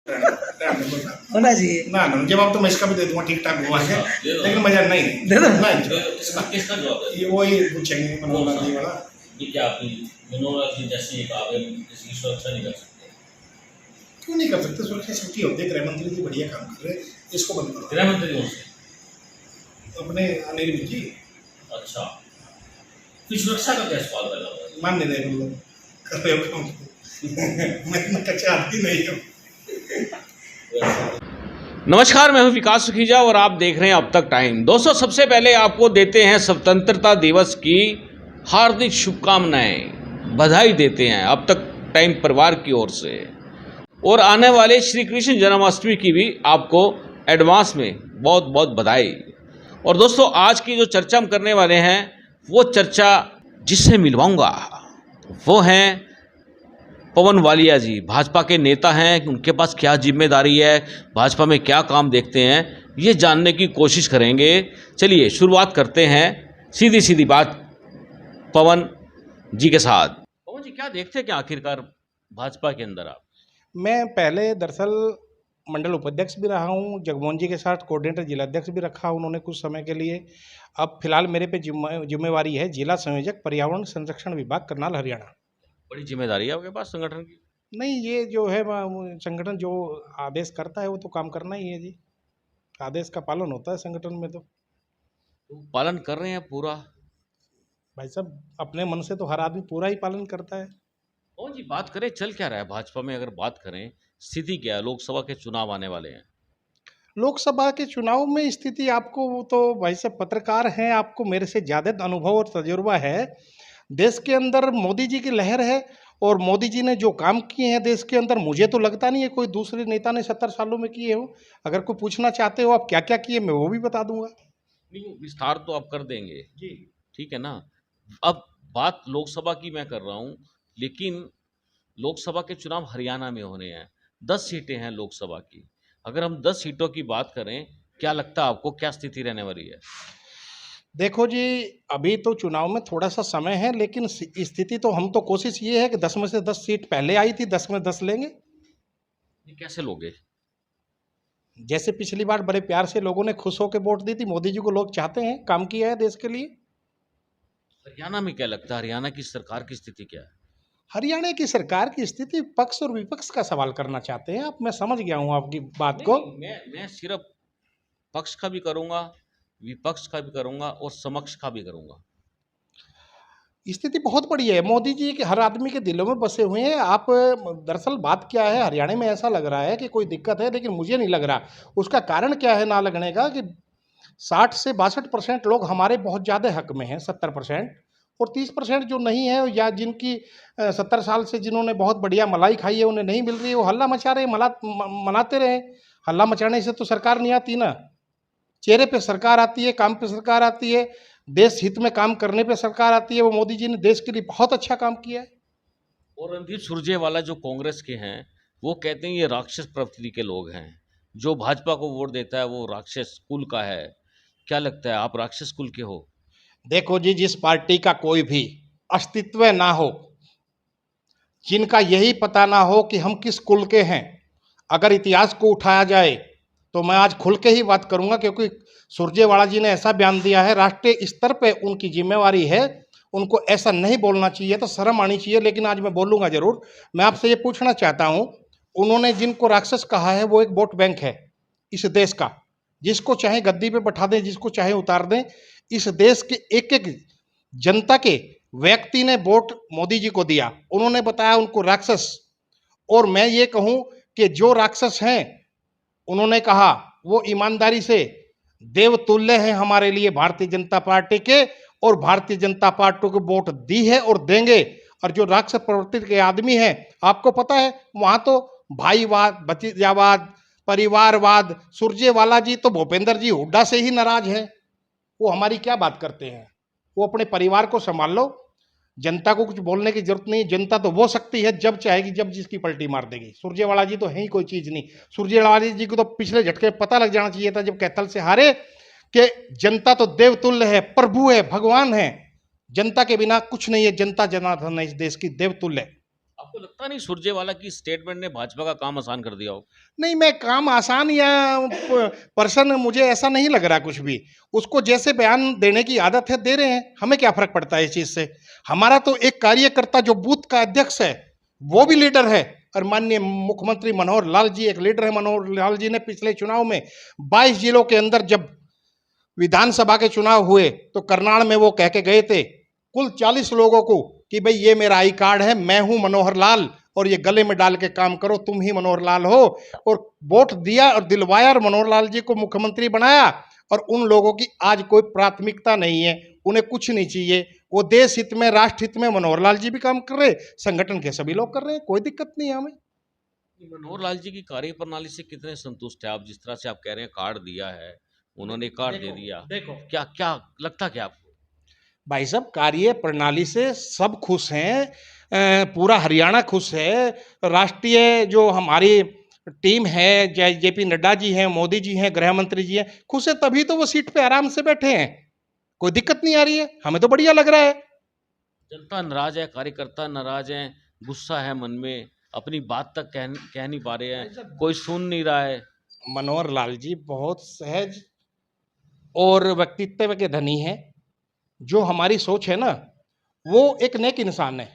होना चाहिए। ना ना जवाब तो मैं इसका भी दे दूंगा ठीक ठाक हुआ है, लेकिन मजा नहीं दे दो। नहीं किसका जवाब है? ये वही पूछेंगे मनोहर लाल जी वाला। ये क्या आपकी मनोहर लाल जी जैसी एक आप इसकी सुरक्षा नहीं कर सकते? क्यों नहीं कर सकते? सुरक्षा सबकी होती है। गृह मंत्री जी बढ़िया काम कर रहे हैं, इसको बंद करो। गृह मंत्री कौन से? अपने अनिल विज जी अच्छा, फिर सुरक्षा का क्या सवाल पैदा हुआ? मान नहीं रहे लोग कर रहे हो काम मैं इतना कच्चा आदमी नहीं हूँ। नमस्कार, मैं हूं विकास सुखीजा और आप देख रहे हैं अब तक टाइम। दोस्तों, सबसे पहले आपको देते हैं स्वतंत्रता दिवस की हार्दिक शुभकामनाएं, बधाई देते हैं अब तक टाइम परिवार की ओर से, और आने वाले श्री कृष्ण जन्माष्टमी की भी आपको एडवांस में बहुत बहुत बधाई। और दोस्तों, आज की जो चर्चा हम करने वाले हैं वो चर्चा जिससे मिलवाऊंगा वो हैं पवन वालिया जी। भाजपा के नेता हैं, उनके पास क्या जिम्मेदारी है, भाजपा में क्या काम देखते हैं, ये जानने की कोशिश करेंगे। चलिए शुरुआत करते हैं सीधी सीधी बात पवन जी के साथ। पवन जी, क्या देखते हैं क्या आखिरकार भाजपा के अंदर आप? मैं पहले दरअसल मंडल उपाध्यक्ष भी रहा हूँ, जगमोहन जी के साथ कोऑर्डिनेटर जिलाध्यक्ष भी रखा उन्होंने कुछ समय के लिए। अब फिलहाल मेरे पे जिम्मेवारी है जिला संयोजक पर्यावरण संरक्षण विभाग करनाल हरियाणा। बड़ी जिम्मेदारी है आपके पास संगठन की। नहीं, ये जो है संगठन जो आदेश करता है वो तो काम करना ही है जी। आदेश का पालन होता है संगठन में तो। तो पालन कर रहे हैं पूरा? भाई साहब, अपने मन से तो हर आदमी पूरा ही पालन करता है। पवन जी, बात करें चल क्या रहा है भाजपा में? अगर बात करें स्थिति क्या है, लोकसभा के चुनाव आने वाले हैं। लोकसभा के चुनाव में स्थिति आपको, वो तो भाई साहब पत्रकार हैं, आपको मेरे से ज़्यादा अनुभव और तजुर्बा है। देश के अंदर मोदी जी की लहर है और मोदी जी ने जो काम किए हैं देश के अंदर, मुझे तो लगता नहीं है कोई दूसरे नेता ने 70 सालों में किए हो। अगर कोई पूछना चाहते हो आप क्या क्या किए, मैं वो भी बता दूंगा। नहीं, विस्तार तो आप कर देंगे, जी, ठीक है ना। अब बात लोकसभा की मैं कर रहा हूँ, लेकिन लोकसभा के चुनाव हरियाणा में होने हैं। 10 सीटें हैं लोकसभा की। अगर हम 10 सीटों की बात करें, क्या लगता है आपको क्या स्थिति रहने वाली है? देखो जी, अभी तो चुनाव में थोड़ा सा समय है, लेकिन स्थिति तो हम तो कोशिश ये है कि 10 में से 10 सीट पहले आई थी, 10 में 10 लेंगे। ये कैसे लोगे? जैसे पिछली बार बड़े प्यार से लोगों ने खुश होकर वोट दी थी, मोदी जी को लोग चाहते हैं, काम किया है देश के लिए। हरियाणा में क्या लगता है, हरियाणा की सरकार की स्थिति क्या है? हरियाणा की सरकार की स्थिति, पक्ष और विपक्ष का सवाल करना चाहते हैं आप। मैं समझ गया हूं आपकी बात को। नहीं, मैं सिर्फ पक्ष का भी करूंगा, विपक्ष का भी करूंगा और समक्ष का भी करूंगा। स्थिति बहुत बढ़िया है, मोदी जी के हर आदमी के दिलों में बसे हुए हैं। आप दरअसल बात क्या है, हरियाणा में ऐसा लग रहा है कि कोई दिक्कत है, लेकिन मुझे नहीं लग रहा। उसका कारण क्या है ना लगने का, कि 60 से 62% लोग हमारे बहुत ज़्यादा हक में हैं, 70%, और 30% जो नहीं है, या जिनकी 70 साल से जिन्होंने बहुत बढ़िया मलाई खाई है उन्हें नहीं मिल रही है, वो हल्ला मचा रहे, मनाते रहे। हल्ला मचाने से तो सरकार नहीं आती ना। चेहरे पे सरकार आती है, काम पे सरकार आती है, देश हित में काम करने पे सरकार आती है। वो मोदी जी ने देश के लिए बहुत अच्छा काम किया है। और रणदीप सुरजेवाला जो कांग्रेस के हैं, वो कहते हैं ये राक्षस प्रवृत्ति के लोग हैं, जो भाजपा को वोट देता है वो राक्षस कुल का है। क्या लगता है, आप राक्षस कुल के हो? देखो जी, जिस पार्टी का कोई भी अस्तित्व ना हो, जिनका यही पता ना हो कि हम किस कुल के हैं, अगर इतिहास को उठाया जाए तो मैं आज खुल के ही बात करूंगा, क्योंकि सुरजेवाला जी ने ऐसा बयान दिया है, राष्ट्रीय स्तर पे उनकी जिम्मेवारी है, उनको ऐसा नहीं बोलना चाहिए, तो शर्म आनी चाहिए। लेकिन आज मैं बोलूंगा जरूर। मैं आपसे ये पूछना चाहता हूं, उन्होंने जिनको राक्षस कहा है वो एक वोट बैंक है इस देश का, जिसको चाहे गद्दी पे बैठा दें, जिसको चाहे उतार दें। इस देश के एक एक जनता के व्यक्ति ने वोट मोदी जी को दिया, उन्होंने बताया उनको राक्षस। और मैं ये कहूं कि जो राक्षस हैं, उन्होंने कहा वो ईमानदारी से देवतुल्य हैं हमारे लिए भारतीय जनता पार्टी के, और भारतीय जनता पार्टी को वोट दी है और देंगे। और जो राक्षस प्रवृत्ति के आदमी हैं, आपको पता है वहां तो भाईवाद, भतीजावाद, परिवारवाद, सुरजेवाला जी तो भूपेंद्र जी हुड्डा से ही नाराज है। वो हमारी क्या बात करते हैं? वो अपने परिवार को संभाल लो, जनता को कुछ बोलने की जरूरत नहीं। जनता तो वो शक्ति है जब चाहेगी, जब जिसकी पलटी मार देगी। सुरजेवाला जी तो है ही कोई चीज नहीं। सुरजेवाला जी को तो पिछले झटके पता लग जाना चाहिए था जब कैथल से हारे, कि जनता तो देवतुल्य है, प्रभु है, भगवान है। जनता के बिना कुछ नहीं है। जनता जनार्दन है इस देश की, देवतुल्य। अब आपको लगता नहीं सुरजेवाला की स्टेटमेंट ने भाजपा का काम आसान कर दिया हो? नहीं, मैं काम आसान या पर्सन, मुझे ऐसा नहीं लग रहा कुछ भी। उसको जैसे बयान देने की आदत है दे रहे हैं, हमें क्या फर्क पड़ता है इस चीज से। हमारा तो एक कार्यकर्ता जो बूथ का अध्यक्ष है वो भी लीडर है, और माननीय मुख्यमंत्री मनोहर लाल जी एक लीडर है। मनोहर लाल जी ने पिछले चुनाव में 22 जिलों के अंदर जब विधानसभा के चुनाव हुए तो करनाल में वो कह के गए थे कुल 40 लोगों को कि भाई ये मेरा आई कार्ड है, मैं हूं मनोहर लाल, और ये गले में डाल के काम करो, तुम ही मनोहर लाल हो। और वोट दिया और दिलवाया और मनोहर लाल जी को मुख्यमंत्री बनाया। और उन लोगों की आज कोई प्राथमिकता नहीं है, उन्हें कुछ नहीं चाहिए। वो देश हित में, राष्ट्र हित में मनोहर लाल जी भी काम कर रहे, संगठन के सभी लोग कर रहे हैं, कोई दिक्कत नहीं है हमें। मनोहर लाल जी की कार्य प्रणाली से कितने संतुष्ट है आप? जिस तरह से आप कह रहे हैं कार्ड दिया है, उन्होंने कार्ड दे दिया, देखो क्या क्या लगता क्या आपको? भाई साहब, कार्य प्रणाली से सब खुश हैं, पूरा हरियाणा खुश है। राष्ट्रीय जो हमारी टीम है, जेपी नड्डा जी हैं, मोदी जी हैं, गृह मंत्री जी हैं, खुश है, तभी तो वो सीट पे आराम से बैठे हैं, कोई दिक्कत नहीं आ रही है, हमें तो बढ़िया लग रहा है। जनता नाराज है, कार्यकर्ता नाराज हैं, गुस्सा है मन में, अपनी बात तक कह नहीं पा रहे हैं, कोई सुन नहीं रहा है। मनोहर लाल जी बहुत सहज और व्यक्तित्व के धनी हैं। जो हमारी सोच है ना, वो एक नेक इंसान है,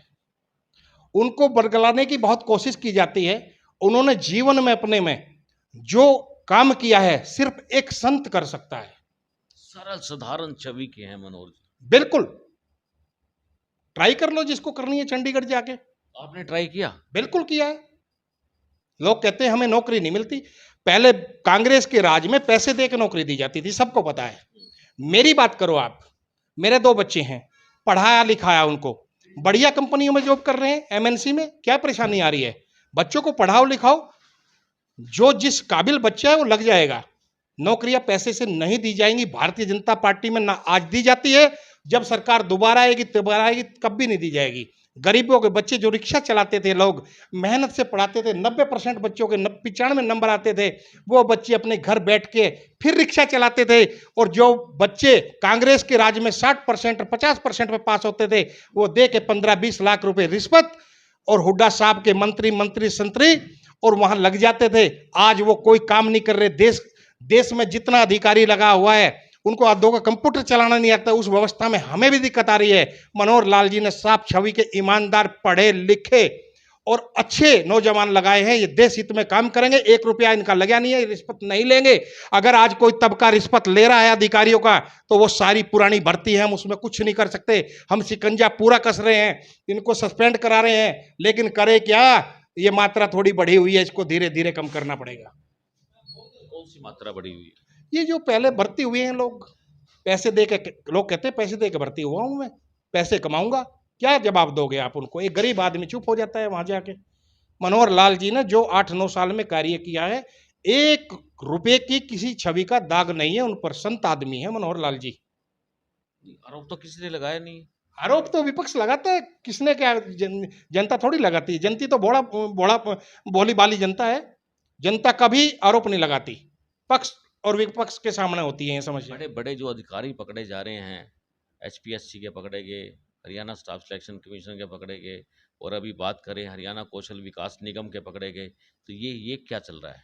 उनको बरगलाने की बहुत कोशिश की जाती है। उन्होंने जीवन में अपने में जो काम किया है सिर्फ एक संत कर सकता है। सरल साधारण छवि के हैं मनोहर जी। बिल्कुल, ट्राई कर लो जिसको करनी है चंडीगढ़ जाके। आपने ट्राई किया? बिल्कुल किया है। लोग कहते हैं हमें नौकरी नहीं मिलती, पहले कांग्रेस के राज में पैसे दे के नौकरी दी जाती थी, सबको पता है। मेरी बात करो आप, मेरे 2 बच्चे हैं, पढ़ाया लिखाया उनको, बढ़िया कंपनियों में जॉब कर रहे हैं, एमएनसी में, क्या परेशानी आ रही है? बच्चों को पढ़ाओ लिखाओ, जो जिस काबिल बच्चा है वो लग जाएगा। नौकरियां पैसे से नहीं दी जाएंगी। भारतीय जनता पार्टी में ना आज दी जाती है, जब सरकार दोबारा आएगी कभी नहीं दी जाएगी। गरीबों के बच्चे जो रिक्शा चलाते थे, लोग मेहनत से पढ़ाते थे, 90% बच्चों के 95 नंबर आते थे, वो बच्चे अपने घर बैठ के फिर रिक्शा चलाते थे। और जो बच्चे कांग्रेस के राज में 60% और 50% पे पास होते थे, वो दे के 15-20 लाख रुपए रिश्वत और हुड्डा साहब के मंत्री संतरी और वहां लग जाते थे। आज वो कोई काम नहीं कर रहे। देश में जितना अधिकारी लगा हुआ है, उनको आधों का कंप्यूटर चलाना नहीं आता। उस व्यवस्था में हमें भी दिक्कत आ रही है। मनोहर लाल जी ने साफ छवि के ईमानदार, पढ़े लिखे और अच्छे नौजवान लगाए हैं। ये देश हित में काम करेंगे, 1 रुपया इनका लगा नहीं है, रिश्वत नहीं लेंगे। अगर आज कोई तबका रिश्वत ले रहा है अधिकारियों का, तो वो सारी पुरानी भर्ती है, हम उसमें कुछ नहीं कर सकते। हम शिकंजा पूरा कस रहे हैं, इनको सस्पेंड करा रहे हैं, लेकिन करे क्या, ये मात्रा थोड़ी बढ़ी हुई है, इसको धीरे धीरे कम करना पड़ेगा। कौन सी मात्रा बढ़ी हुई है? ये जो पहले भर्ती हुए हैं लोग, पैसे दे के, लोग कहते हैं पैसे दे के भर्ती हुआ हूं मैं, पैसे कमाऊंगा, क्या जवाब दोगे आप उनको? एक गरीब आदमी चुप हो जाता है वहां जाके। मनोहर लाल जी ने जो 8-9 साल में कार्य किया है, 1 रुपए की किसी छवि का दाग नहीं है उन पर। संत आदमी है मनोहर लाल जी। आरोप तो किसी ने लगाया नहीं। आरोप तो विपक्ष लगाता है, किसने क्या, जनता थोड़ी लगाती है। जनती तो भोली बाली जनता है, जनता कभी आरोप नहीं लगाती, पक्ष और विपक्ष के सामने होती है ये समस्या। बड़े बड़े जो अधिकारी पकड़े जा रहे हैं, HPSC के पकड़े गए, हरियाणा स्टाफ सिलेक्शन कमीशन के पकड़े गए, और अभी बात करें हरियाणा कौशल विकास निगम के पकड़े गए, तो ये क्या चल रहा है?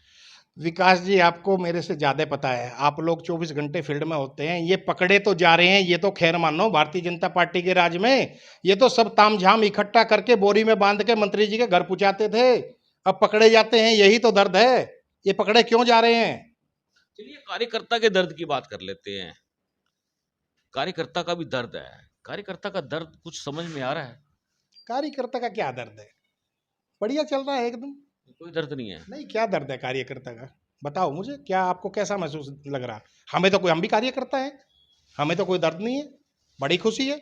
विकास जी, आपको मेरे से ज्यादा पता है, आप लोग 24 घंटे फील्ड में होते हैं। ये पकड़े तो जा रहे हैं, ये तो खैर मानो भारतीय जनता पार्टी के राज में ये तो सब तामझाम इकट्ठा करके बोरी में बांध के मंत्री जी के घर पहुंचाते थे, अब पकड़े जाते हैं, यही तो दर्द है। ये पकड़े क्यों जा रहे हैं? चलिए कार्यकर्ता के दर्द की बात कर लेते हैं। कार्यकर्ता का भी दर्द है, कार्यकर्ता का दर्द कुछ समझ में आ रहा है? कार्यकर्ता का क्या दर्द है? बढ़िया चल रहा है एकदम, कोई दर्द नहीं है। नहीं क्या दर्द है कार्यकर्ता का? बताओ मुझे, क्या आपको कैसा महसूस लग रहा? हमें तो कोई, हम भी कार्यकर्ता हैं, हमें तो कोई दर्द नहीं है, बड़ी खुशी है।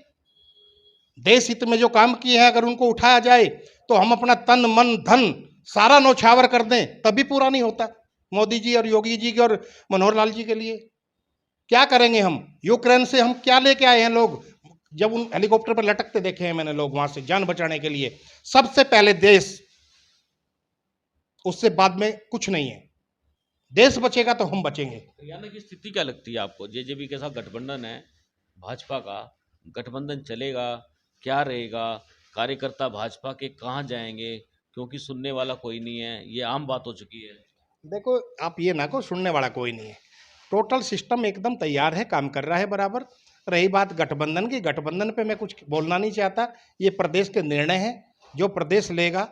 देश हित में जो काम किए हैं अगर उनको उठाया जाए तो हम अपना तन मन धन सारा नौछावर कर दें, तभी पूरा नहीं होता। मोदी जी और योगी जी के और मनोहर लाल जी के लिए क्या करेंगे हम? यूक्रेन से हम क्या लेके आए हैं लोग, जब उन हेलीकॉप्टर पर लटकते देखे हैं मैंने लोग, वहां से जान बचाने के लिए। सबसे पहले देश, उससे बाद में कुछ नहीं है। देश बचेगा तो हम बचेंगे। हरियाणा की स्थिति क्या लगती है आपको? जेजेपी के साथ गठबंधन है भाजपा का, गठबंधन चलेगा, क्या रहेगा? कार्यकर्ता भाजपा के कहाँ जाएंगे, क्योंकि सुनने वाला कोई नहीं है, ये आम बात हो चुकी है। देखो, आप ये ना को सुनने वाला कोई नहीं है। टोटल सिस्टम एकदम तैयार है, काम कर रहा है बराबर। रही बात गठबंधन की, गठबंधन पे मैं कुछ बोलना नहीं चाहता। ये प्रदेश के निर्णय हैं, जो प्रदेश लेगा,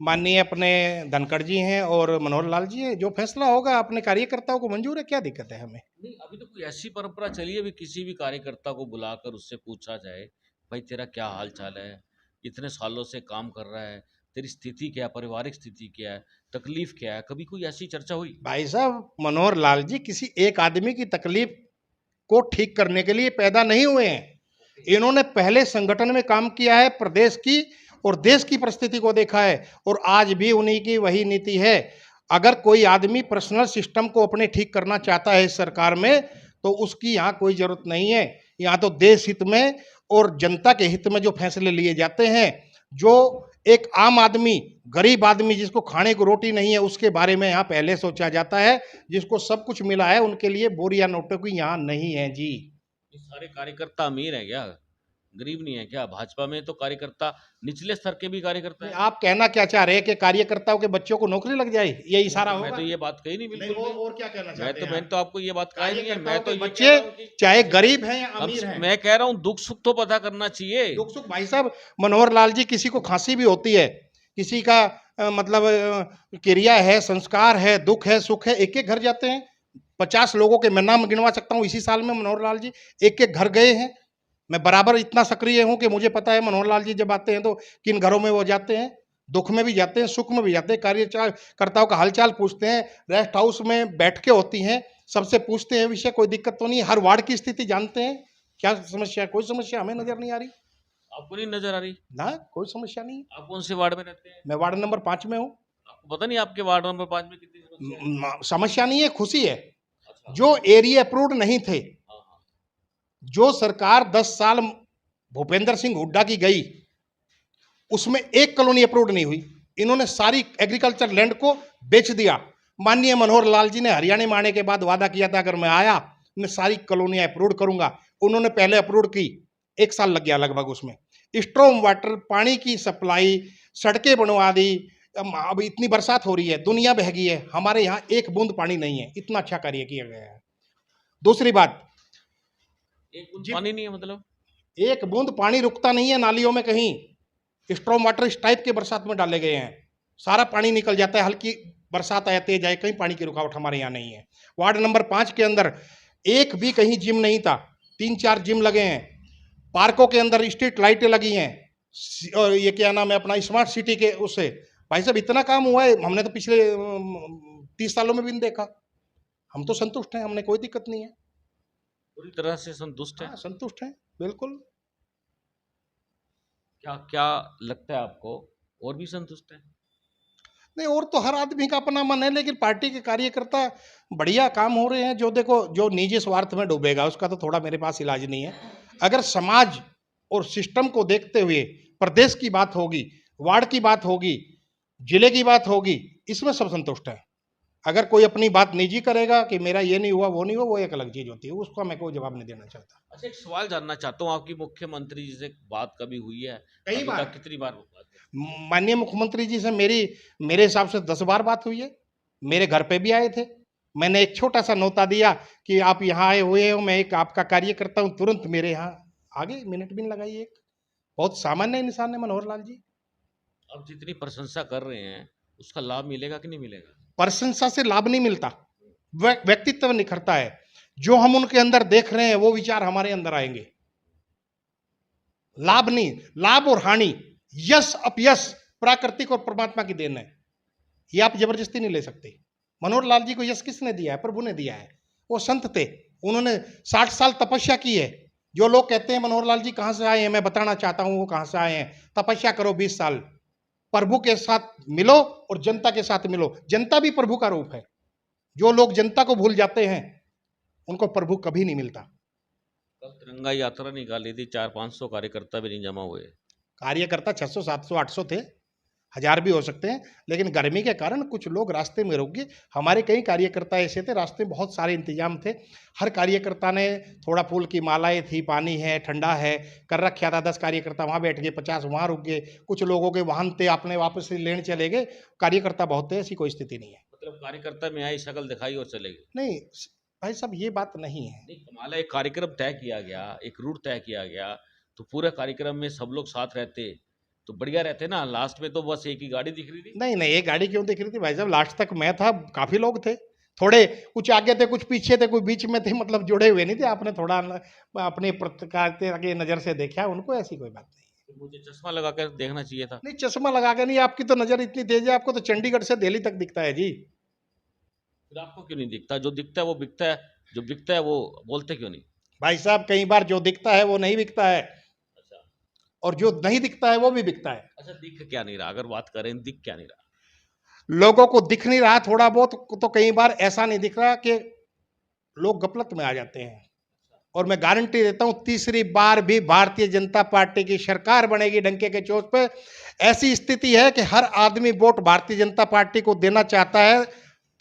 माननीय अपने धनखड़ जी हैं और मनोहर लाल जी हैं, जो फैसला होगा अपने कार्यकर्ताओं को मंजूर है। क्या दिक्कत है हमें? नहीं, अभी तो कोई ऐसी परंपरा चली है भी किसी भी कार्यकर्ता को बुलाकर उससे पूछा जाए, भाई तेरा क्या हाल चाल है, इतने सालों से काम कर रहा है, तेरी स्थिति क्या है, पारिवारिक स्थिति क्या है, तकलीफ क्या है, कभी कोई ऐसी चर्चा हुई? भाई साहब, मनोहर लाल जी किसी एक आदमी की तकलीफ को ठीक करने के लिए पैदा नहीं हुए हैं। इन्होंने पहले संगठन में काम किया है, प्रदेश की और देश की परिस्थिति को देखा है, और आज भी उन्हीं की वही नीति है। अगर कोई आदमी पर्सनल सिस्टम को अपने ठीक करना चाहता है इस सरकार में, तो उसकी यहाँ कोई जरूरत नहीं है। यहाँ तो देश हित में और जनता के हित में जो फैसले लिए जाते हैं, जो एक आम आदमी, गरीब आदमी जिसको खाने को रोटी नहीं है, उसके बारे में यहाँ पहले सोचा जाता है। जिसको सब कुछ मिला है, उनके लिए बोरिया नोटों की यहाँ नहीं है जी। ये सारे कार्यकर्ता अमीर हैं क्या, गरीब नहीं है क्या? भाजपा में तो कार्यकर्ता निचले स्तर के भी कार्यकर्ता हैं। आप कहना क्या चाह रहे हैं कि कार्यकर्ताओं के बच्चों को नौकरी लग जाए, ये इशारा मैं होगा? तो ये बात कही नहीं, बिल्कुल भी। और क्या कहना चाहते हैं? मैंने तो आपको ये बात कही नहीं है। मैं तो ये बच्चे कह रहा हूं कि चाहे गरीब हैं या हम अमीर हैं, मैं कह रहा हूँ दुख सुख तो पता करना चाहिए। दुख सुख, भाई साहब, मनोहर लाल जी, किसी को खांसी भी होती है, किसी का मतलब क्रिया है, संस्कार है, दुख है, सुख है, एक एक घर जाते हैं। 50 लोगों के मैं नाम गिनवा सकता हूँ इसी साल में। मनोहर लाल जी एक एक घर गए हैं। मैं बराबर इतना सक्रिय हूं कि मुझे पता है मनोहर लाल जी जब आते हैं तो किन घरों में वो जाते हैं। दुख में भी जाते हैं, सुख में भी जाते हैं, कार्यकर्ताओं का हालचाल पूछते हैं, रेस्ट हाउस में बैठ के होती हैं, सबसे पूछते हैं विषय। कोई दिक्कत तो नहीं, हर वार्ड की स्थिति जानते हैं। क्या समस्या है? कोई समस्या हमें नजर नहीं आ रही आपको नहीं नजर आ रही? ना, कोई समस्या नहीं। आप कौन से वार्ड में रहते हैं? मैं वार्ड नंबर 5 में हूँ। आपको पता नहीं आपके वार्ड नंबर 5 में कितनी समस्या है? समस्या नहीं है, खुशी है। अच्छा। जो एरिया अप्रूव्ड नहीं थे, हाँ, हाँ। जो सरकार 10 साल भूपेंद्र सिंह हुड्डा की गई, उसमें एक कॉलोनी अप्रूव्ड नहीं हुई। इन्होंने सारी एग्रीकल्चर लैंड को बेच दिया। माननीय मनोहर लाल जी ने हरियाणा में आने के बाद वादा किया था, अगर मैं आया मैं सारी कॉलोनियां अप्रूव करूंगा। उन्होंने पहले अप्रूव की, 1 साल लग गया लगभग उसमें। स्ट्रॉम वाटर, पानी की सप्लाई, सड़कें बनवा दी। अब इतनी बरसात हो रही है, दुनिया बह गई है, हमारे यहाँ एक बूंद पानी नहीं है। इतना अच्छा कार्य किया गया है। दूसरी बात, एक बूंद पानी नहीं है मतलब? एक बूंद पानी रुकता नहीं है नालियों में कहीं। स्ट्रॉम वाटर इस टाइप के बरसात में डाले गए हैं, सारा पानी निकल जाता है। हल्की बरसात आए, तेज आए, कहीं पानी की रुकावट हमारे यहाँ नहीं है। वार्ड नंबर 5 के अंदर एक भी कहीं जिम नहीं था, 3-4 जिम लगे हैं। पार्कों के अंदर स्ट्रीट लाइटें लगी हैं, और ये क्या नाम है अपना, स्मार्ट सिटी के उससे। भाई साहब, इतना काम हुआ है, हमने तो पिछले 30 सालों में भी नहीं देखा। हम तो संतुष्ट हैं, हमने कोई दिक्कत नहीं है। पूरी तरह से संतुष्ट है? हाँ, संतुष्ट हैं बिल्कुल। क्या क्या लगता है आपको, और भी संतुष्ट है? नहीं, और तो हर आदमी का अपना मन है, लेकिन पार्टी के कार्यकर्ता बढ़िया काम हो रहे हैं। जो देखो, जो निजी स्वार्थ में डूबेगा उसका तो थोड़ा मेरे पास इलाज नहीं है। अगर समाज और सिस्टम को देखते हुए प्रदेश की बात होगी, वार्ड की बात होगी, जिले की बात होगी, इसमें सब संतुष्ट है। अगर कोई अपनी बात निजी करेगा कि मेरा ये नहीं हुआ, वो नहीं हुआ, वो एक अलग चीज होती है, उसका मैं कोई जवाब नहीं देना चाहता। अच्छा, एक सवाल जानना चाहता हूँ, आपकी मुख्यमंत्री जी से बात कभी हुई है? कई अभी बार। तक कितनी बार बात है? माननीय मुख्यमंत्री जी से मेरे हिसाब से 10 बार बात हुई है। मेरे घर पे भी आए थे। मैंने एक छोटा सा नोता दिया कि आप यहाँ आए हुए हो, मैं एक आपका कार्यकर्ता हूँ, तुरंत मेरे यहाँ आगे, मिनट भी नहीं लगाई। एक बहुत सामान्य इंसान है मनोहर लाल जी। आप जितनी प्रशंसा कर रहे हैं उसका लाभ मिलेगा कि नहीं मिलेगा? प्रशंसा से लाभ नहीं मिलता, व्यक्तित्व निखरता है। जो हम उनके अंदर देख रहे हैं वो विचार हमारे अंदर आएंगे। लाभ नहीं, लाभ और हानि, यश अपयश प्राकृतिक और परमात्मा की देन है। ये आप जबरदस्ती नहीं ले सकते। मनोहर लाल जी को यश किसने दिया है? प्रभु ने दिया है। वो संत थे, उन्होंने 60 साल तपस्या की है। जो लोग कहते हैं मनोहर लाल जी कहां से आए हैं, मैं बताना चाहता हूं वो कहां से आए हैं। तपस्या करो 20 साल, प्रभु के साथ मिलो और जनता के साथ मिलो। जनता भी प्रभु का रूप है। जो लोग जनता को भूल जाते हैं उनको प्रभु कभी नहीं मिलता। कल तिरंगा यात्रा निकाली थी, 400-500 कार्यकर्ता भी नहीं जमा हुए। कार्यकर्ता 600, 700, 800 थे। 1000 भी हो सकते हैं, लेकिन गर्मी के कारण कुछ लोग रास्ते में रुक गए। हमारे कई कार्यकर्ता ऐसे थे, रास्ते में बहुत सारे इंतजाम थे, हर कार्यकर्ता ने थोड़ा फूल की मालाएं थी, पानी है, ठंडा है कर रखा था। 10 कार्यकर्ता वहाँ बैठ गए, 50 वहाँ रुक गए, कुछ लोगों के वाहन थे अपने वापस से लेने चले गए। कार्यकर्ता बहुत थे, ऐसी कोई स्थिति नहीं है। मतलब कार्यकर्ता में आई, शक्ल दिखाई और चले गए। नहीं भाई साहब, ये बात नहीं है। नहीं, कमाल है, एक कार्यक्रम तय किया गया, एक रूट तय किया गया, तो पूरे कार्यक्रम में सब लोग साथ रहते तो बढ़िया रहते ना। लास्ट में तो बस एक ही गाड़ी दिख रही थी। नहीं नहीं, एक गाड़ी क्यों दिख रही थी भाई साहब? लास्ट तक मैं था, काफी लोग थे, थोड़े कुछ आगे थे, कुछ पीछे थे, कुछ बीच में थे, मतलब जुड़े हुए नहीं थे। आपने थोड़ा अपने पत्रकारिता के नजर से देखा, उनको ऐसी कोई बात नहीं। तो मुझे चश्मा लगा कर देखना चाहिए था। नहीं, चश्मा लगा के नहीं, आपकी तो नजर इतनी तेज है, आपको तो चंडीगढ़ से दिल्ली तक दिखता है जी। फिर आपको क्यों नहीं दिखता? जो दिखता है वो बिकता है, जो बिकता है वो बोलते क्यों नहीं? भाई साहब, कई बार जो दिखता है वो नहीं बिकता है, अच्छा, और जो नहीं दिखता है वो भी बिकता है। अच्छा, दिख क्या नहीं रहा? अगर बात करें, दिख क्या नहीं रहा? लोगों को दिख नहीं रहा थोड़ा बहुत, तो कई बार ऐसा नहीं दिख रहा कि लोग गफलत में आ जाते हैं। और मैं गारंटी देता हूं, तीसरी बार भी भारतीय जनता पार्टी की सरकार बनेगी डंके के चोट पे। ऐसी स्थिति है कि हर आदमी वोट भारतीय जनता पार्टी को देना चाहता है,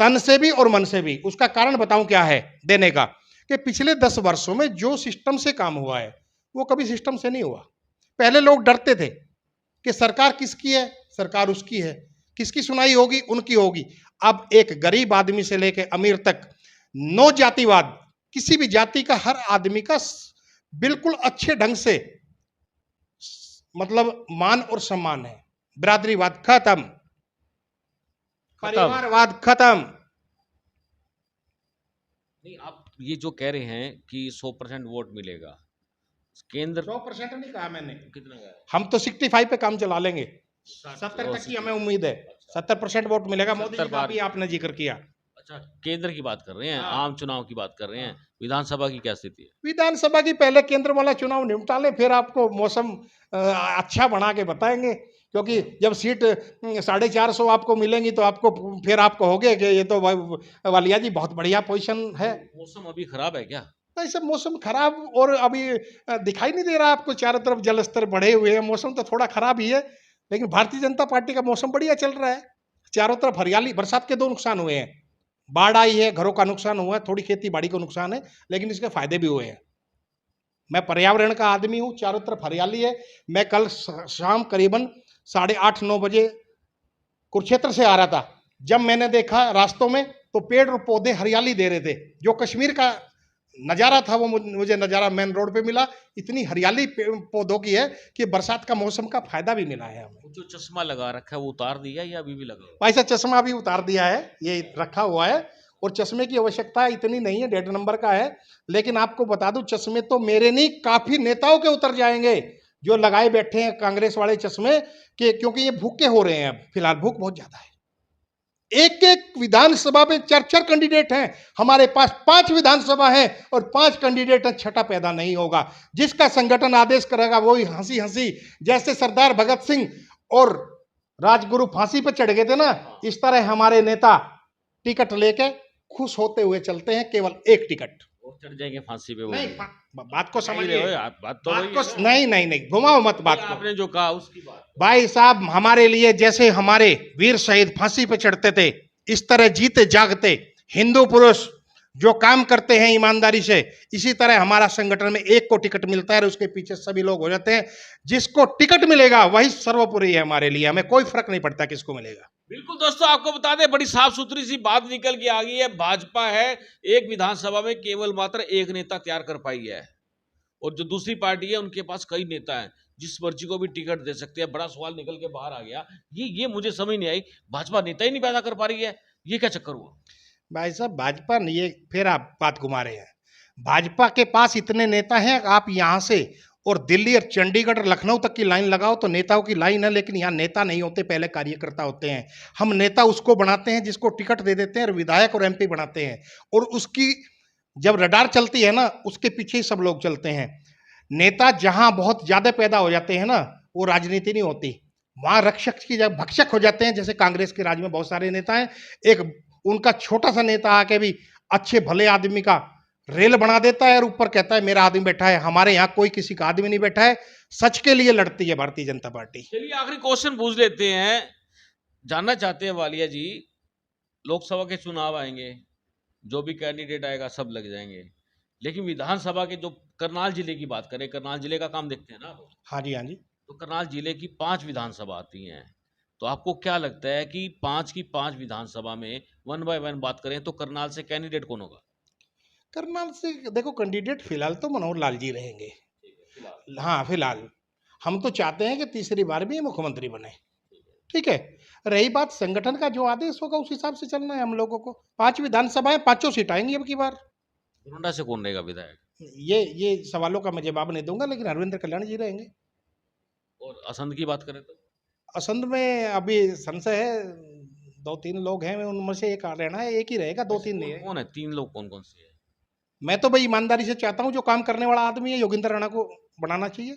तन से भी और मन से भी। उसका कारण बताऊं क्या है देने का, कि पिछले 10 वर्षों में जो सिस्टम से काम हुआ है वो कभी सिस्टम से नहीं हुआ। पहले लोग डरते थे कि सरकार किसकी है, सरकार उसकी है, किसकी सुनाई होगी, उनकी होगी। अब एक गरीब आदमी से लेकर अमीर तक, नो जातिवाद, किसी भी जाति का हर आदमी का बिल्कुल अच्छे ढंग से मतलब मान और सम्मान है। बिरादरीवाद खत्म, परिवारवाद खत्म। नहीं, आप ये जो कह रहे हैं कि 100% वोट मिलेगा, केंद्र 100% नहीं कहा मैंने, कितना का है? हम तो 65 पे काम चला लेंगे। 70 तक की हमें उम्मीद है। 70% वोट मिलेगा। मोदी जी का भी आपने जिक्र किया। अच्छा, केंद्र की बात कर रहे हैं, हाँ। आम चुनाव की बात कर रहे हैं, विधानसभा की क्या स्थिति है? विधानसभा की पहले केंद्र वाला चुनाव निपटा ले, फिर आपको मौसम अच्छा बना के बताएंगे। क्योंकि जब सीट 450 आपको मिलेंगी तो आपको फिर आपको होगे कि ये तो वालिया जी बहुत बढ़िया पोजीशन है। मौसम अभी खराब है क्या? नहीं सब मौसम खराब, और अभी दिखाई नहीं दे रहा आपको, चारों तरफ जल स्तर बढ़े हुए हैं, मौसम तो थोड़ा खराब ही है। लेकिन भारतीय जनता पार्टी का मौसम बढ़िया चल रहा है, चारों तरफ हरियाली। बरसात के 2 नुकसान हुए हैं, बाढ़ आई है, घरों का नुकसान हुआ है, थोड़ी खेती बाड़ी को नुकसान है, लेकिन इसके फायदे भी हुए हैं। मैं पर्यावरण का आदमी हूँ, चारों तरफ हरियाली है। मैं कल शाम करीबन 8:30-9 बजे कुरुक्षेत्र से आ रहा था, जब मैंने देखा रास्तों में तो पेड़ और पौधे हरियाली दे रहे थे। जो कश्मीर का नज़ारा था वो मुझे नज़ारा मेन रोड पे मिला। इतनी हरियाली पौधों की है कि बरसात का मौसम का फायदा भी मिला है हमें। जो चश्मा लगा रखा है वो उतार दिया या अभी भी लगा हुआ है? भाई साहब, चश्मा भी उतार दिया है, ये रखा हुआ है, और चश्मे की आवश्यकता इतनी नहीं है, 1.5 नंबर का है। लेकिन आपको बता दूं, चश्मे तो मेरे नहीं, काफी नेताओं के उतर जाएंगे जो लगाए बैठे हैं कांग्रेस वाले चश्मे के, क्योंकि ये भूखे हो रहे हैं। अब फिलहाल भूख बहुत ज्यादा है। एक एक विधानसभा में 4-4 कैंडिडेट हैं। हमारे पास 5 विधानसभा है और 5 कैंडिडेट हैं, छठा पैदा नहीं होगा। जिसका संगठन आदेश करेगा वही हंसी हंसी, जैसे सरदार भगत सिंह और राजगुरु फांसी पर चढ़ गए थे ना, इस तरह हमारे नेता टिकट लेके खुश होते हुए चलते हैं, केवल एक टिकट। और चढ़ जाएंगे फांसी पे वो? नहीं, बात को समझिए, बात तो बात को नहीं नहीं नहीं, घुमाओ मत बात को। आपने जो कहा उसकी बात। भाई साहब, हमारे लिए जैसे हमारे वीर शहीद फांसी पे चढ़ते थे, इस तरह जीते जागते हिंदू पुरुष जो काम करते हैं ईमानदारी से, इसी तरह हमारा संगठन में एक को टिकट मिलता है और उसके पीछे सभी लोग हो जाते हैं। जिसको टिकट मिलेगा वही सर्वोपरि है हमारे लिए, हमें कोई फर्क नहीं पड़ता किसको मिलेगा। बिल्कुल दोस्तों, आपको बता दें, बड़ी साफ सुथरी सी बात निकल के आ गई है। भाजपा है एक विधानसभा में केवल मात्र एक नेता तैयार कर पाई है, और जो दूसरी पार्टी है उनके पास कई नेता हैं, जिस मर्जी को भी टिकट दे सकते हैं। बड़ा सवाल निकल के बाहर आ गया, ये मुझे समझ नहीं आई, भाजपा नेता ही नहीं पैदा कर पा रही है, ये क्या चक्कर हुआ? भाई साहब, भाजपा नहीं, ये फिर आप बात घुमा रहे हैं। भाजपा के पास इतने नेता हैं, आप यहाँ से और दिल्ली और चंडीगढ़ और लखनऊ तक की लाइन लगाओ तो नेताओं की लाइन है, लेकिन यहाँ नेता नहीं होते, पहले कार्यकर्ता होते हैं। हम नेता उसको बनाते हैं जिसको टिकट दे देते हैं, और विधायक और एमपी बनाते हैं, और उसकी जब रडार चलती है ना, उसके पीछे ही सब लोग चलते हैं। नेता जहां बहुत ज्यादा पैदा हो जाते हैं ना, वो राजनीति नहीं होती, वहां रक्षक की जब भक्षक हो जाते हैं। जैसे कांग्रेस के राज में बहुत सारे नेता हैं, एक उनका छोटा सा नेता आके भी अच्छे भले आदमी का रेल बना देता है और ऊपर कहता है मेरा आदमी बैठा है। हमारे यहाँ कोई किसी का आदमी नहीं बैठा है, सच के लिए लड़ती है भारतीय जनता पार्टी। चलिए आखिरी क्वेश्चन पूछ लेते हैं, जानना चाहते हैं वालिया जी, लोकसभा के चुनाव आएंगे, जो भी कैंडिडेट आएगा सब लग जाएंगे, लेकिन विधानसभा के जो करनाल जिले की बात करें, करनाल जिले का काम देखते हैं ना आप, हाँ जी, हाँ जी। तो करनाल जिले की 5 विधानसभा आती हैं। तो आपको क्या लगता है कि 5 की 5 विधानसभा में वन बाय वन बात करें तो करनाल से कैंडिडेट कौन होगा? करनाल से देखो, कैंडिडेट फिलहाल तो मनोहर लाल जी रहेंगे। फिलहाल। हाँ, फिलहाल हम तो चाहते हैं कि तीसरी बार भी ये मुख्यमंत्री बने। ठीक है। रही बात संगठन का, जो आदेश होगा उस हिसाब से चलना है हम लोगों को। 5 विधानसभाएं, पांचों सीट आएंगी अब की बार। गोंडा से कौन रहेगा विधायक? ये सवालों का मैं जवाब नहीं दूंगा, लेकिन हरविंद्र कल्याण जी रहेंगे। और असंध की बात करें तो? असंध में अभी संशय है, 2-3 लोग हैं, उनमें से एक रहना है, एक ही रहेगा, 2-3 नहीं है। कौन है? 3 लोग कौन कौन से हैं? मैं तो भाई ईमानदारी से चाहता हूँ, जो काम करने वाला आदमी है योगेंद्र राणा को बनाना चाहिए।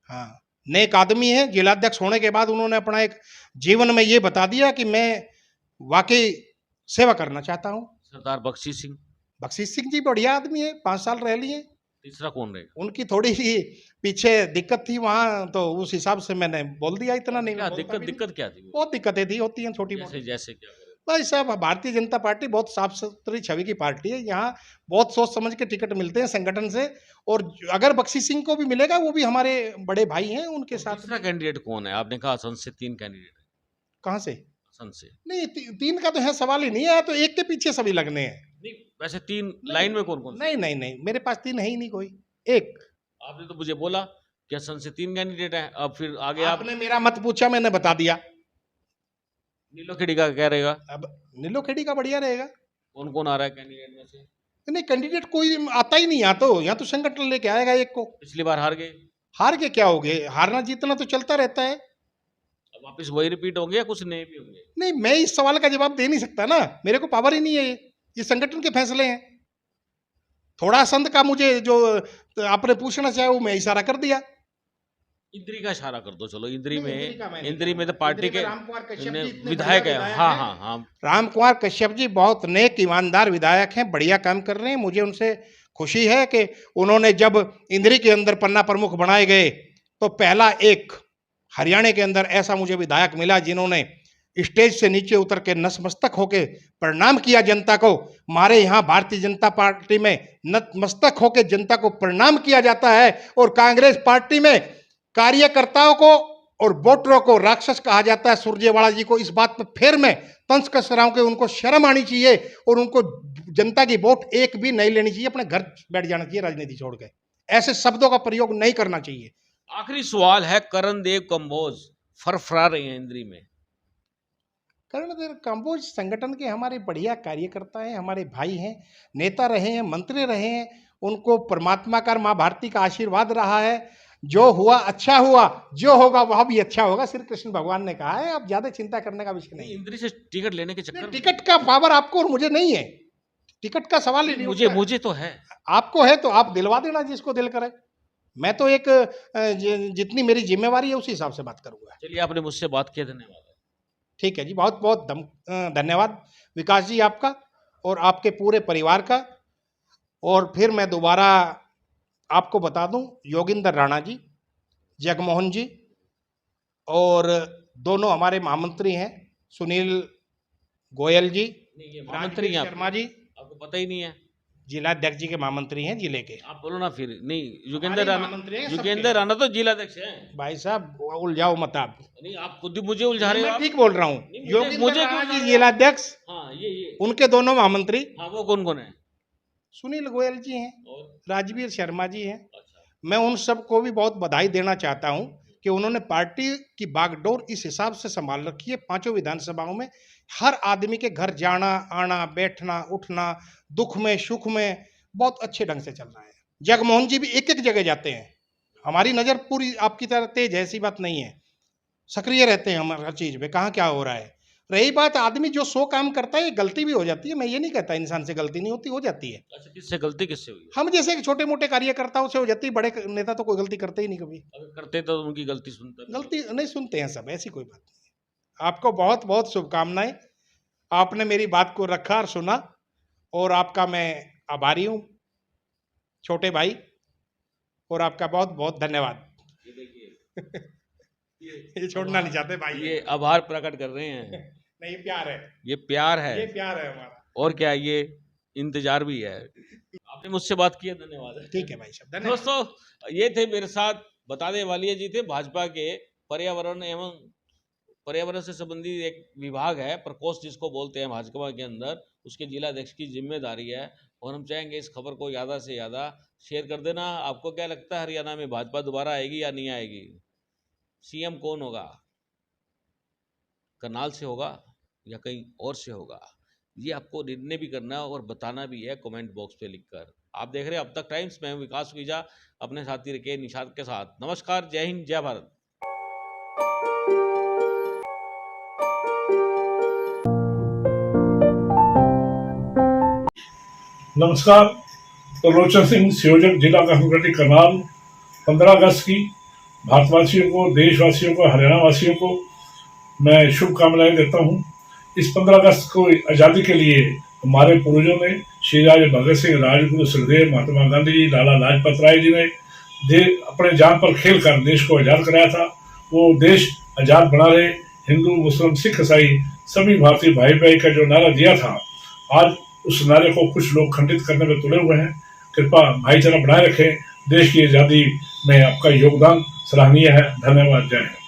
हाँ, नेक आदमी है। जिलाध्यक्ष होने के बाद उन्होंने अपना एक जीवन में ये बता दिया कि मैं वाकई सेवा करना चाहता हूँ। सरदार बख्शी सिंह। बख्शीश सिंह जी बढ़िया आदमी है, 5 साल रह लिए। तीसरा कौन रहेगा? उनकी थोड़ी सी पीछे दिक्कत थी वहां, तो उस हिसाब से मैंने बोल दिया, इतना नहीं क्या मैं बोलता भी नहीं। दिक्कत क्या थी वो? बहुत दिक्कतें थी, होती हैं छोटी जैसे मोटी। जैसे क्या करें? भाई साहब, भारतीय जनता पार्टी बहुत साफ सुथरी छवि की पार्टी है। यहाँ बहुत सोच समझ के टिकट मिलते हैं संगठन से, और अगर बख्शी सिंह को भी मिलेगा, वो भी हमारे बड़े भाई हैं, उनके साथ। तीसरा कैंडिडेट कौन है? आपने कहा असंध से 3 कैंडिडेट है। कहाँ से? असंध से नहीं, 3 का तो है सवाल ही नहीं है, तो एक के पीछे सभी लगने हैं। नहीं, वैसे 3 लाइन में कौन कौन से? नहीं नहीं नहीं, मेरे पास 3 है ही नहीं कोई, एक। आपने तो मुझे बोला कि असंध से 3 कैंडिडेट हैं, अब फिर आगे आप आपने मेरा मत पूछा, मैंने बता दिया। नीलोखेड़ी का क्या रहेगा? अब नीलोखेड़ी का बढ़िया रहेगा। कौन कौन आ रहा है कैंडिडेट में से? नहीं, कैंडिडेट कोई आता ही नहीं। यहाँ तो संगठन लेके आएगा एक को। पिछली बार हार गए, हार के क्या हो गए? हारना जीतना तो चलता रहता है। अब वापस वही रिपीट होंगे या कुछ नए भी होंगे? नहीं, मैं इस सवाल का जवाब दे नहीं सकता ना, मेरे को पावर ही नहीं है। ये संगठन के फैसले हैं। थोड़ा संत का मुझे जो आपने पूछना चाहे, वो मैं इशारा कर दिया। इंद्री का इशारा कर दो, चलो इंद्री नहीं, इंद्री का मैं में, नहीं इंद्री में तो करूंगा। पार्टी इंद्री के में रामकुमार कश्यप जी इतने विधायक बढ़िया है। विधायक हाँ हैं। हाँ हाँ। रामकुमार कश्यप जी बहुत नेक ईमानदार विधायक हैं, बढ़िया काम कर रहे हैं। मुझे उनसे खुशी है कि उन्होंने जब इंद्री के अंदर पन्ना प्रमुख बनाए गए, तो पहला एक हरियाणा के अंदर ऐसा मुझे विधायक मिला जिन्होंने स्टेज से नीचे उतर के नतमस्तक होके प्रणाम किया जनता को। हमारे यहाँ भारतीय जनता पार्टी में नतमस्तक होके जनता को प्रणाम किया जाता है, और कांग्रेस पार्टी में कार्यकर्ताओं को और वोटरों को राक्षस कहा जाता है। सुरजेवाला जी को इस बात पर फिर मैं तंज कस रहा हूं कि उनको शर्म आनी चाहिए, और उनको जनता की वोट एक भी नहीं लेनी चाहिए, अपने घर बैठ जाना चाहिए राजनीति छोड़ के। ऐसे शब्दों का प्रयोग नहीं करना चाहिए। आखिरी सवाल है, करण देव कंबोज फरफरा रहे हैं इंद्री में। कर्णदेव कंबोज संगठन के हमारे बढ़िया कार्यकर्ता हैं, हमारे भाई हैं, नेता रहे हैं, मंत्री रहे हैं। उनको परमात्मा का, माँ भारती का आशीर्वाद रहा है। जो हुआ अच्छा हुआ, जो होगा वह भी अच्छा होगा, श्री कृष्ण भगवान ने कहा है। अब ज्यादा चिंता करने का विषय नहीं है। इंद्री से टिकट लेने के चक्कर में टिकट का पावर आपको और मुझे नहीं है, टिकट का सवाल ही नहीं उठता है। मुझे तो है। आपको है तो आप दिलवा देना जिसको दिल करे। मैं तो एक जितनी मेरी जिम्मेवारी है उसी हिसाब से बात करूंगा। चलिए, आपने मुझसे बात किया, धन्यवाद। ठीक है जी, बहुत बहुत धन्यवाद विकास जी आपका और आपके पूरे परिवार का। और फिर मैं दोबारा आपको बता दूं, योगेंद्र राणा जी, जगमोहन जी, और दोनों हमारे महामंत्री हैं, सुनील गोयल जी, नहीं, ये महामंत्री राजवीर हैं शर्मा जी, आपको पता ही नहीं है। जिलाध्यक्ष जी के महामंत्री हैं जिले के। आप बोलो ना फिर। नहीं, योगेंद्र हमारे राणा, महामंत्री हैं सबके। योगेंद्र राणा तो जिलाध्यक्ष हैं। भाई साहब उलझाओ मत आप। नहीं, आप खुद ही मुझे उलझा रहे हो। मैं आप ठीक बोल रहा हूँ। नहीं, योगेंद्र मुझे राणा क्यों जी उलझा रहे हो? जिलाध्यक्ष, हाँ, ये उनके दोनों महामंत्री, हाँ, वो कौन कौन है? सुनील गोयल जी हैं, और राजवीर शर्मा जी हैं। अच्छा, मैं उन सबको भी बहुत बधाई देना चाहता हूं कि उन्होंने पार्टी की बागडोर इस हिसाब से संभाल रखी है। 5 विधानसभाओं में हर आदमी के घर जाना आना, बैठना उठना, दुख में सुख में बहुत अच्छे ढंग से चल रहा है। जगमोहन जी भी एक एक जगह जाते हैं। हमारी नज़र पूरी आपकी तरह तेज है, ऐसी बात नहीं है। सक्रिय रहते हैं हम हर चीज़ में, कहाँ क्या हो रहा है। रही बात आदमी जो 100 काम करता है, ये गलती भी हो जाती है। मैं ये नहीं कहता इंसान से गलती नहीं होती, हो जाती है। अच्छा, किससे गलती किससे हुई? हम जैसे छोटे मोटे कार्यकर्ताओं से हो जाती है, बड़े नेता तो कोई गलती करते ही नहीं कभी। अगर करते तो उनकी गलती सुनते। गलती नहीं सुनते हैं सब, ऐसी कोई बात नहीं। आपको बहुत बहुत शुभकामनाएं। आपने मेरी बात को रखा और सुना, और आपका मैं आभारी हूँ छोटे भाई, और आपका बहुत बहुत धन्यवाद। ये देखिए ये छोड़ना नहीं चाहते भाई। ये आभार प्रकट कर रहे हैं, नहीं प्यार है, ये प्यार ये है प्यार है हमारा। और क्या, ये इंतजार भी है। आपने मुझसे बात की है, धन्यवाद। ठीक है भाई साहब, धन्यवाद। दोस्तों ये थे मेरे साथ बताने वालिया जी, थे भाजपा के पर्यावरण एवं पर्यावरण से संबंधित एक विभाग है प्रकोष्ठ जिसको बोलते हैं भाजपा के अंदर, उसके जिला अध्यक्ष की जिम्मेदारी है। और हम चाहेंगे इस खबर को ज़्यादा से ज़्यादा शेयर कर देना। आपको क्या लगता है हरियाणा में भाजपा दोबारा आएगी या नहीं आएगी? सीएम कौन होगा? करनाल से होगा या कहीं और से होगा? ये आपको निर्णय भी करना और बताना भी है कमेंट बॉक्स पे लिखकर। आप देख रहे हैं अब तक टाइम्स, मैं हूं विकास सुखीजा अपने साथी रखे निषाद के साथ। नमस्कार, जय हिंद, जय भारत। नमस्कार। तो लोचन सिंह, संयोजक जिला कांग्रेस कमेटी करनाल। 15 अगस्त की भारतवासियों को, देशवासियों को, हरियाणा वासियों को मैं शुभकामनाएं देता हूं। इस 15 अगस्त को आज़ादी के लिए हमारे पूर्वजों ने, श्री राजा भगत सिंह, राजगुरु सुखदेव, महात्मा गांधी जी, लाला लाजपत राय जी ने अपने जान पर खेल कर देश को आज़ाद कराया था। वो देश आज़ाद बना रहे। हिंदू, मुस्लिम, सिख, ईसाई सभी भारतीय भाई भाई का जो नारा दिया था, आज उस नारे को कुछ लोग खंडित करने में तुले हुए हैं। कृपा भाईचारा बनाए रखें। देश की आज़ादी में आपका योगदान सराहनीय है। धन्यवाद। जय हिंद।